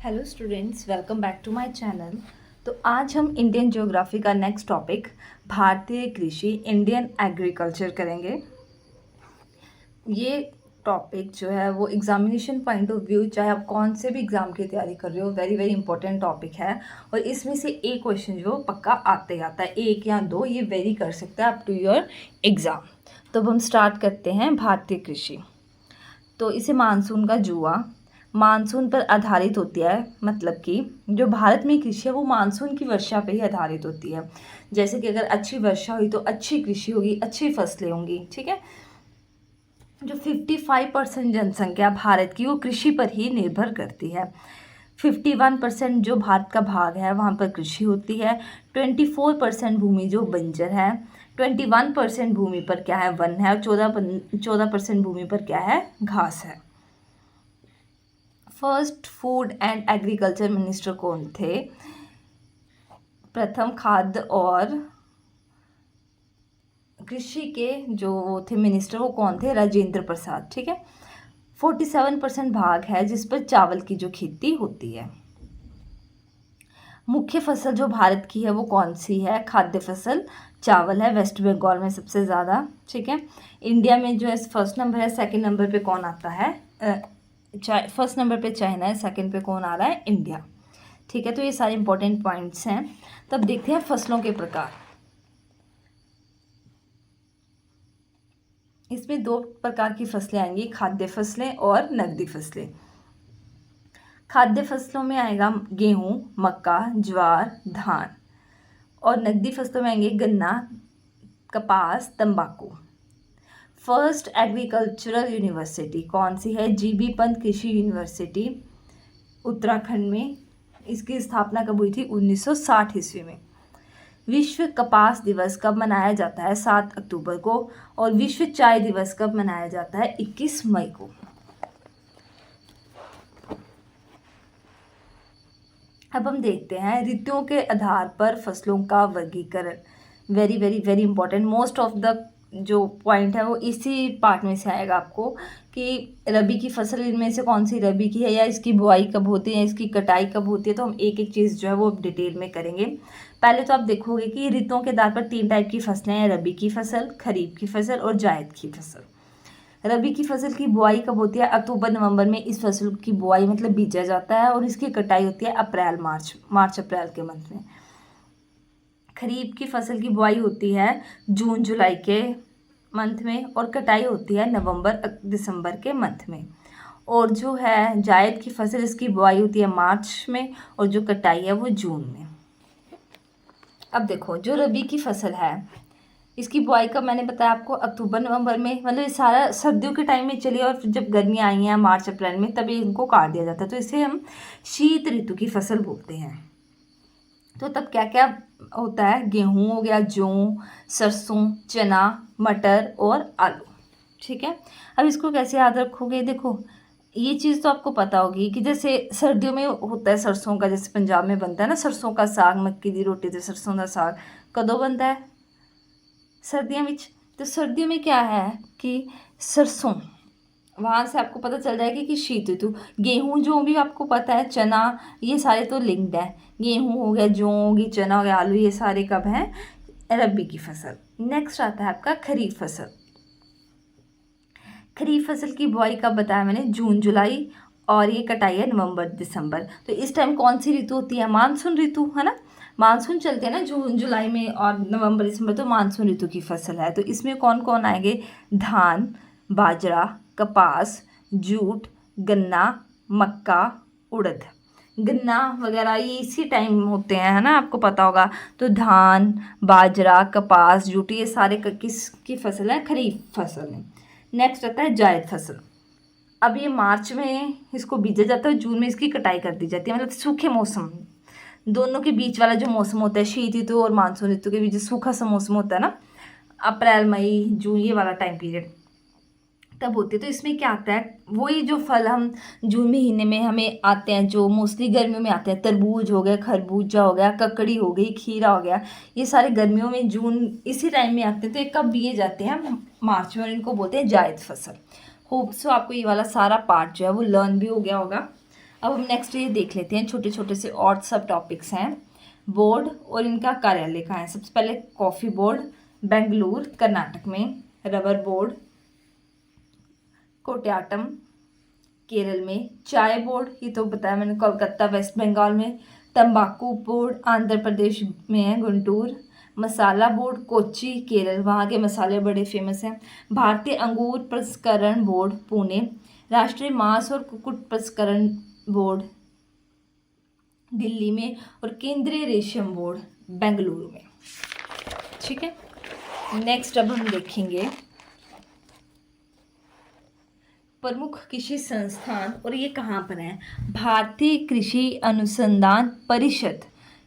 Hello students, welcome back to my channel. तो आज हम इंडियन ज्योग्राफी का नेक्स्ट टॉपिक भारतीय कृषि इंडियन एग्रीकल्चर करेंगे। ये टॉपिक जो है वो एग्जामिनेशन पॉइंट ऑफ व्यू, चाहे आप कौन से भी एग्ज़ाम की तैयारी कर रहे हो, वेरी वेरी इंपॉर्टेंट टॉपिक है। और इसमें से एक क्वेश्चन जो पक्का आते ही आता है, एक या दो, ये वेरी कर सकता है अप टू योर एग्ज़ाम। तो अब हम स्टार्ट करते हैं भारतीय कृषि। तो इसे मानसून का जुआ, मानसून पर आधारित होती है, मतलब कि जो भारत में कृषि है वो मानसून की वर्षा पे ही आधारित होती है। जैसे कि अगर अच्छी वर्षा हुई तो अच्छी कृषि होगी, अच्छी फसलें होंगी। ठीक है। जो 55% जनसंख्या भारत की वो कृषि पर ही निर्भर करती है। 51% जो भारत का भाग है वहाँ पर कृषि होती है। 24% भूमि जो बंजर है, 21% भूमि पर क्या है, वन है, और 14% भूमि पर क्या है, घास है। First food and agriculture minister कौन थे? प्रथम खाद्य और कृषि के जो थे मिनिस्टर, वो कौन थे? राजेंद्र प्रसाद। ठीक है। 47% भाग है जिस पर चावल की जो खेती होती है। मुख्य फसल जो भारत की है वो कौन सी है? खाद्य फसल चावल है, वेस्ट बंगाल में सबसे ज़्यादा। ठीक है। इंडिया में जो है फर्स्ट नंबर है, सेकंड नंबर पे कौन आता है? फर्स्ट नंबर पे चाइना है, सेकंड पे कौन आ रहा है? इंडिया। ठीक है। तो ये सारे इंपॉर्टेंट पॉइंट्स हैं। तब देखते हैं फसलों के प्रकार। इसमें दो प्रकार की फसलें आएंगी, खाद्य फसलें और नकदी फसलें। खाद्य फसलों में आएगा गेहूं, मक्का, ज्वार, धान। और नकदी फसलों में आएंगे गन्ना, कपास, तंबाकू। फर्स्ट एग्रीकल्चरल यूनिवर्सिटी कौन सी है? जीबी पंत कृषि यूनिवर्सिटी, उत्तराखंड में। इसकी स्थापना कब हुई थी? 1960 ईस्वी में। विश्व कपास दिवस कब मनाया जाता है? 7 अक्टूबर को। और विश्व चाय दिवस कब मनाया जाता है? 21 मई को। अब हम देखते हैं ऋतुओं के आधार पर फसलों का वर्गीकरण। Very very very important. Most of the जो पॉइंट है वो इसी पार्ट में से आएगा आपको, कि रबी की फसल इनमें से कौन सी रबी की है, या इसकी बुआई कब होती है, इसकी कटाई कब होती है। तो हम एक एक चीज़ जो है वो डिटेल में करेंगे। पहले तो आप देखोगे कि ऋतुओं के आधार पर 3 टाइप की फसलें हैं, रबी की फसल, खरीफ की फसल और जायद की फसल। रबी की फसल की बुआई कब होती है? अक्टूबर नवंबर में इस फसल की बुआई मतलब बीजा जाता है, और इसकी कटाई होती है अप्रैल मार्च अप्रैल के मंथ में। खरीफ की फसल की बुआई होती है जून जुलाई के मंथ में, और कटाई होती है नवंबर दिसंबर के मंथ में। और जो है जायद की फसल, इसकी बुआई होती है मार्च में, और जो कटाई है वो जून में। अब देखो, जो रबी की फसल है इसकी बुआई का मैंने बताया आपको अक्टूबर नवंबर में, मतलब ये सारा सर्दियों के टाइम में चलिए, और फिर जब गर्मियाँ आई हैं मार्च अप्रैल में, तभी इनको काट दिया जाता है। तो इसे हम शीत ऋतु की फसल बोलते हैं। तो तब क्या क्या होता है? गेहूँ हो गया, जौ, सरसों, चना, मटर और आलू। ठीक है। अब इसको कैसे याद रखोगे? देखो, ये चीज़ तो आपको पता होगी कि जैसे सर्दियों में होता है सरसों का, जैसे पंजाब में बनता है ना सरसों का साग, मक्की दी रोटी ते सरसों का साग, कदों बनता है? सर्दियों में। तो सर्दियों में क्या है कि सरसों, वहाँ से आपको पता चल जाएगा कि शीत ऋतु। गेहूँ जो भी आपको पता है, चना, ये सारे तो लिंक्ड है। गेहूँ हो गया, जौ होगी, चना हो गया, आलू, ये सारे कब हैं? रबी की फसल। नेक्स्ट आता है आपका खरीफ फसल। खरीफ फसल की बुआई कब बताया मैंने? जून जुलाई, और ये कटाई है नवंबर दिसंबर। तो इस टाइम कौन सी ऋतु होती है? मानसून ऋतु, है ना। मानसून चलते हैं ना जून जुलाई में, और नवंबर दिसंबर तो मानसून ऋतु की फसल है। तो इसमें कौन कौन आएंगे? धान, बाजरा, कपास, जूट, गन्ना, मक्का, उड़द। गन्ना वगैरह ये इसी टाइम होते हैं, है ना, आपको पता होगा। तो धान, बाजरा, कपास, जूट, ये सारे किसकी फसल है? खरीफ फसल है। नेक्स्ट आता है जायद फसल। अब ये मार्च में इसको बीजा जाता है, जून में इसकी कटाई कर दी जाती है, मतलब सूखे मौसम, दोनों के बीच वाला जो मौसम होता है, शीत ऋतु और मानसून ऋतु के बीच जो सूखा सा मौसम होता है ना, अप्रैल मई जून, ये वाला टाइम पीरियड तब होती है। तो इसमें क्या आता है? वही जो फल हम जून महीने में हमें आते हैं, जो मोस्टली गर्मियों में आते हैं, तरबूज हो गया, खरबूजा हो गया, ककड़ी हो गई, खीरा हो गया, ये सारे गर्मियों में जून इसी टाइम में आते हैं। तो ये कब बीए जाते हैं? मार्च में, और इनको बोलते हैं जायद फसल। होप सो आपको ये वाला सारा पार्ट जो है वो लर्न भी हो गया होगा। अब हम नेक्स्ट ये देख लेते हैं, छोटे छोटे से और सब टॉपिक्स हैं। बोर्ड और इनका कार्यालय कहाँ है। सबसे पहले कॉफ़ी बोर्ड बेंगलुरु कर्नाटक में, रबर बोर्ड कोट्याटम केरल में, चाय बोर्ड ये तो बताया मैंने कोलकाता वेस्ट बंगाल में, तंबाकू बोर्ड आंध्र प्रदेश में है गुंटूर, मसाला बोर्ड कोच्चि केरल, वहाँ के मसाले बड़े फेमस हैं, भारतीय अंगूर प्रसंस्करण बोर्ड पुणे, राष्ट्रीय मांस और कुक्कुट प्रसंस्करण बोर्ड दिल्ली में, और केंद्रीय रेशम बोर्ड बेंगलुरु में। ठीक है, नेक्स्ट अब हम देखेंगे प्रमुख कृषि संस्थान, और ये कहाँ पर है। भारतीय कृषि अनुसंधान परिषद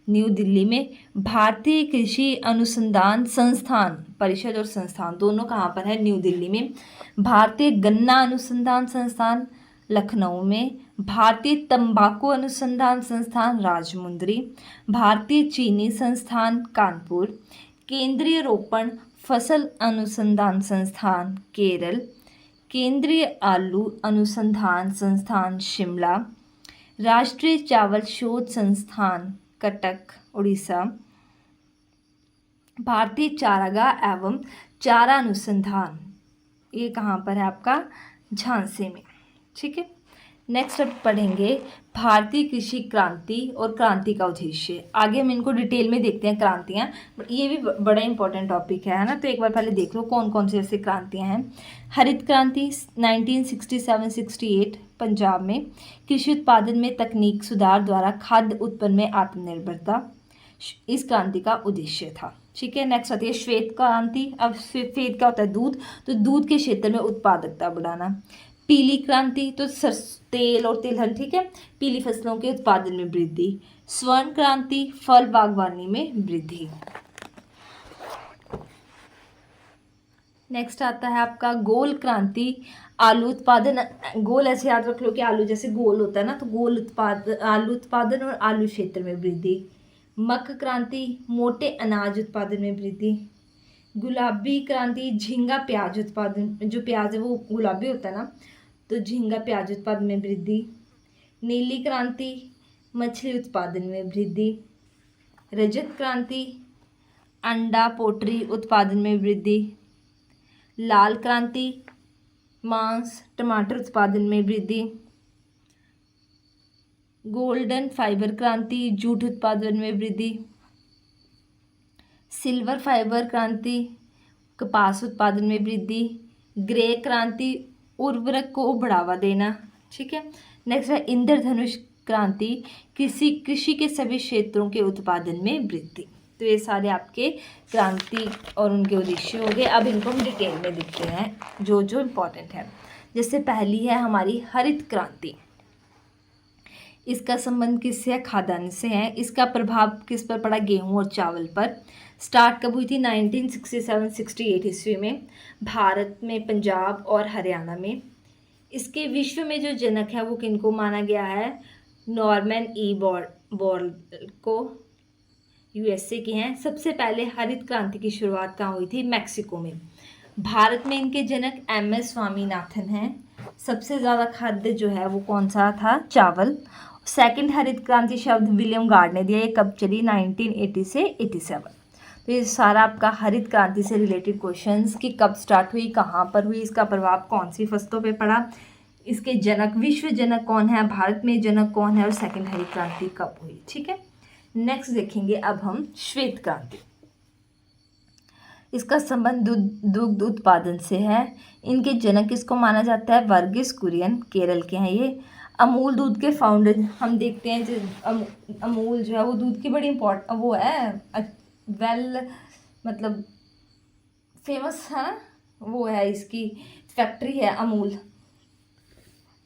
न्यू दिल्ली में, भारतीय कृषि अनुसंधान संस्थान परिषद और संस्थान दोनों कहाँ पर है, न्यू दिल्ली में, भारतीय गन्ना अनुसंधान संस्थान लखनऊ में, भारतीय तंबाकू अनुसंधान संस्थान राजमुंद्री, भारतीय चीनी संस्थान कानपुर, केंद्रीय रोपण फसल अनुसंधान संस्थान केरल, केंद्रीय आलू अनुसंधान संस्थान शिमला, राष्ट्रीय चावल शोध संस्थान कटक उड़ीसा, भारतीय चारागाह एवं चारा अनुसंधान ये कहाँ पर है आपका, झांसी में। ठीक है, नेक्स्ट अब पढ़ेंगे भारतीय कृषि क्रांति और क्रांति का उद्देश्य। आगे हम इनको डिटेल में देखते हैं क्रांतियाँ, बट ये भी बड़ा इंपॉर्टेंट टॉपिक है ना, तो एक बार पहले देख लो कौन कौन सी ऐसी क्रांतियाँ हैं। हरित क्रांति 1967-68 पंजाब में, कृषि उत्पादन में तकनीक सुधार द्वारा खाद्य उत्पन्न में आत्मनिर्भरता इस क्रांति का उद्देश्य था। ठीक है, नेक्स्ट आती है श्वेत क्रांति। अब श्वेत क्या होता है, दूध, तो दूध के क्षेत्र में उत्पादकता बढ़ाना। पीली क्रांति तो तेल और तिलहन, ठीक है, पीली फसलों के उत्पादन में वृद्धि। स्वर्ण क्रांति फल बागवानी में वृद्धि। नेक्स्ट आता है आपका गोल क्रांति, आलू उत्पादन। गोल ऐसे याद रख लो कि आलू जैसे गोल होता है ना, तो गोल आलू उत्पादन और आलू क्षेत्र में वृद्धि। मक्का क्रांति मोटे अनाज उत्पादन में वृद्धि। गुलाबी क्रांति झींगा प्याज उत्पादन, जो प्याज है वो गुलाबी होता है ना, तो झींगा प्याज उत्पादन में वृद्धि। नीली क्रांति मछली उत्पादन में वृद्धि। रजत क्रांति अंडा पोल्ट्री उत्पादन में वृद्धि। लाल क्रांति मांस टमाटर उत्पादन में वृद्धि। गोल्डन फाइबर क्रांति जूट उत्पादन में वृद्धि। सिल्वर फाइबर क्रांति कपास उत्पादन में वृद्धि। ग्रे क्रांति उर्वरक को बढ़ावा देना। ठीक है, नेक्स्ट है इंद्रधनुष क्रांति कृषि के सभी क्षेत्रों के उत्पादन में वृद्धि। तो ये सारे आपके क्रांति और उनके उद्देश्य हो गए। अब इनको हम डिटेल में देखते हैं जो जो इम्पोर्टेंट है। जैसे पहली है हमारी हरित क्रांति। इसका संबंध किससे है, खाद्यान्न से है। इसका प्रभाव किस पर पड़ा, गेहूं और चावल पर। स्टार्ट कब हुई थी, 1967-68 ईस्वी में, भारत में पंजाब और हरियाणा में। इसके विश्व में जो जनक है वो किनको माना गया है, नॉर्मन ई बोरल को, यूएसए के हैं। सबसे पहले हरित क्रांति की शुरुआत कहाँ हुई थी, मैक्सिको में। भारत में इनके जनक एमएस स्वामीनाथन हैं। सबसे ज़्यादा खाद्य जो है वो कौन सा था, चावल। सेकंड हरित क्रांति शब्द विलियम गार्ड ने दिया। ये कब चली, 1980 से 87। तो ये सारा आपका हरित क्रांति से रिलेटेड क्वेश्चंस कि कब स्टार्ट हुई, कहाँ पर हुई, इसका प्रभाव कौन सी फसलों पे पड़ा, इसके जनक, विश्व जनक कौन है, भारत में जनक कौन है, और सेकंड हरित क्रांति कब हुई। ठीक है, नेक्स्ट देखेंगे अब हम श्वेत क्रांति। इसका संबंध दुग्ध उत्पादन से है। इनके जनक किसको माना जाता है, वर्गीस कुरियन, केरल के हैं ये। अमूल दूध के फाउंडर हम देखते हैं जो अमूल जो है वो दूध की बड़ी इम्पोर्टेंट वो है, मतलब फेमस है ना, वो है, इसकी फैक्ट्री है अमूल,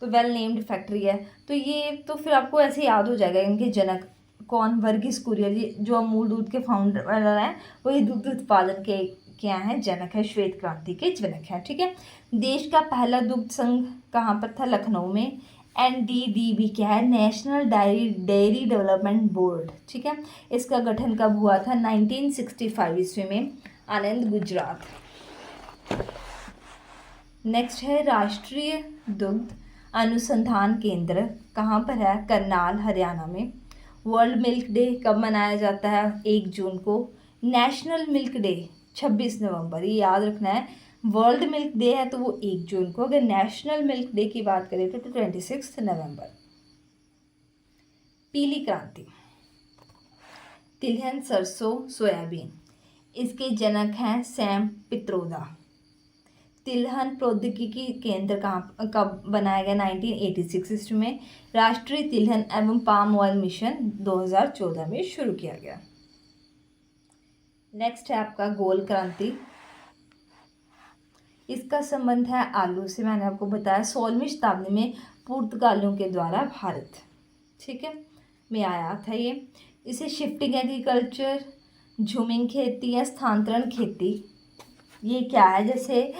तो वेल नेम्ड फैक्ट्री है। तो ये तो फिर आपको ऐसे याद हो जाएगा इनके जनक कौन, वर्गीस कुरियन, ये जो अमूल दूध के फाउंडर हैं वही दुग्ध उत्पादन के क्या हैं, जनक है, श्वेत क्रांति के जनक हैं। ठीक है, देश का पहला दुग्ध संघ कहाँ पर था, लखनऊ में। NDDB क्या है, नेशनल डेयरी डेवलपमेंट बोर्ड। ठीक है, इसका गठन कब हुआ था, 1965 ईस्वी में, आनंद गुजरात। नेक्स्ट है राष्ट्रीय दुग्ध अनुसंधान केंद्र कहाँ पर है? करनाल, हरियाणा में। वर्ल्ड मिल्क डे कब मनाया जाता है? 1 जून को। नेशनल मिल्क डे 26 नवंबर, ये याद रखना है। वर्ल्ड मिल्क डे है तो वो 1 जून को, अगर नेशनल मिल्क डे की बात करें तो 26 नवंबर। पीली क्रांति, तिलहन, सरसों, सोयाबीन, इसके जनक हैं सैम पित्रोदा। तिलहन प्रौद्योगिकी केंद्र कहाँ कब बनाया गया? 1986 में। राष्ट्रीय तिलहन एवं पाम ऑयल मिशन 2014 में शुरू किया गया। नेक्स्ट है आपका गोल क्रांति, इसका संबंध है आलू से। मैंने आपको बताया 16वीं शताब्दी में पुर्तगालियों के द्वारा भारत, ठीक है, में आया था ये। इसे शिफ्टिंग एग्रीकल्चर, झूमिंग खेती या स्थानांतरण खेती, ये क्या है? जैसे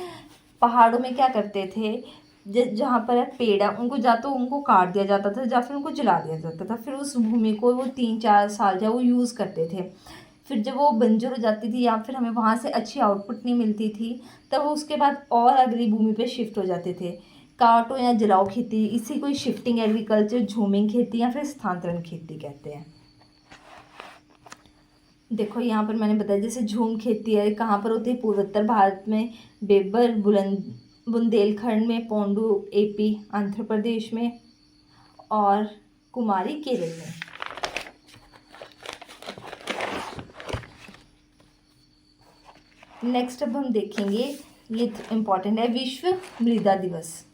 पहाड़ों में क्या करते थे, जहाँ पर पेड़ है उनको उनको काट दिया जाता था या फिर उनको जला दिया जाता था, फिर उस भूमि को वो 3-4 साल जो वो यूज़ करते थे। फिर जब वो बंजर हो जाती थी या फिर हमें वहाँ से अच्छी आउटपुट नहीं मिलती थी, तब उसके बाद और अगली भूमि पे शिफ्ट हो जाते थे। काटो या जलाओ खेती, इसी को शिफ्टिंग एग्रीकल्चर, झूमिंग खेती या फिर स्थानांतरण खेती कहते हैं। देखो यहाँ पर मैंने बताया जैसे झूम खेती है, कहाँ पर होती है? पूर्वोत्तर भारत में, बेबर बुंदेलखंड में, पोंडू एपी आंध्र प्रदेश में, और कुमारी केरल में। नेक्स्ट अब हम देखेंगे, ये इम्पॉर्टेंट है, विश्व मृदा दिवस,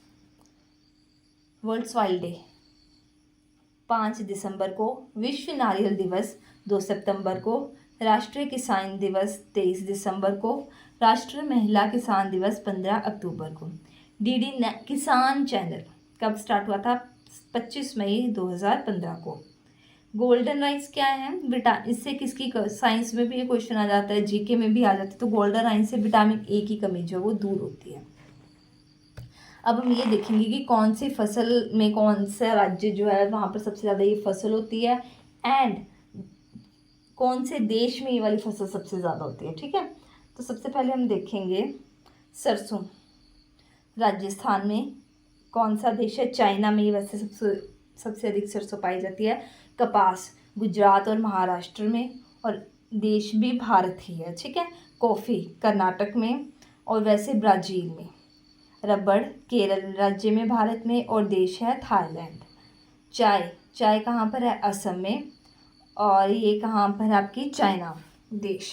वर्ल्ड सॉइल डे 5 दिसंबर को, विश्व नारियल दिवस 2 सितंबर को, राष्ट्रीय किसान दिवस 23 दिसंबर को, राष्ट्रीय महिला किसान दिवस 15 अक्टूबर को। डीडी किसान चैनल कब स्टार्ट हुआ था? 25 मई 2015 को। गोल्डन राइस क्या है? इससे किसकी साइंस में भी ये क्वेश्चन आ जाता है, जीके में भी आ जाता है। तो गोल्डन राइस से विटामिन ए की कमी जो वो दूर होती है। अब हम ये देखेंगे कि कौन सी फसल में कौन सा राज्य जो है वहाँ पर सबसे ज़्यादा ये फसल होती है, एंड कौन से देश में ये वाली फसल सबसे ज़्यादा होती है, ठीक है। तो सबसे पहले हम देखेंगे सरसों, राजस्थान में। कौन सा देश है? चाइना में वैसे सबसे अधिक सरसों पाई जाती है। कपास गुजरात और महाराष्ट्र में, और देश भी भारत ही है, ठीक है। कॉफ़ी कर्नाटक में और वैसे ब्राज़ील में। रबड़ केरल राज्य में भारत में, और देश है थाईलैंड। चाय कहाँ पर है? असम में, और ये कहाँ पर है आपकी? चाइना देश।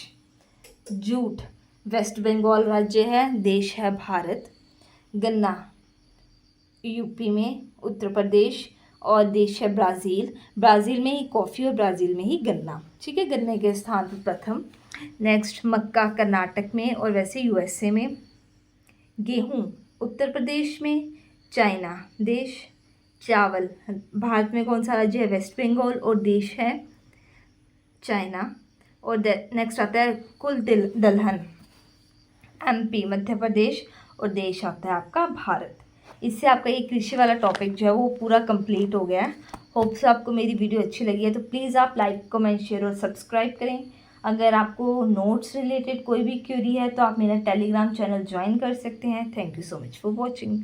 जूट वेस्ट बंगाल राज्य है, देश है भारत। गन्ना यूपी में, उत्तर प्रदेश, और देश है ब्राज़ील। ब्राज़ील में ही कॉफ़ी और ब्राज़ील में ही गन्ना, ठीक है, गन्ने के स्थान पर प्रथम। नेक्स्ट मक्का कर्नाटक में और वैसे यूएसए में। गेहूँ उत्तर प्रदेश में, चाइना देश। चावल भारत में कौन सा राज्य है? वेस्ट बंगाल, और देश है चाइना। और नेक्स्ट आता है कुल दलहन, एमपी मध्य प्रदेश, और देश आता है आपका भारत। इससे आपका ये कृषि वाला टॉपिक जो है वो पूरा कंप्लीट हो गया है। होप से आपको मेरी वीडियो अच्छी लगी है तो प्लीज़ आप लाइक कमेंट शेयर और सब्सक्राइब करें। अगर आपको नोट्स रिलेटेड कोई भी क्वेरी है तो आप मेरा टेलीग्राम चैनल ज्वाइन कर सकते हैं। Thank you so much for watching.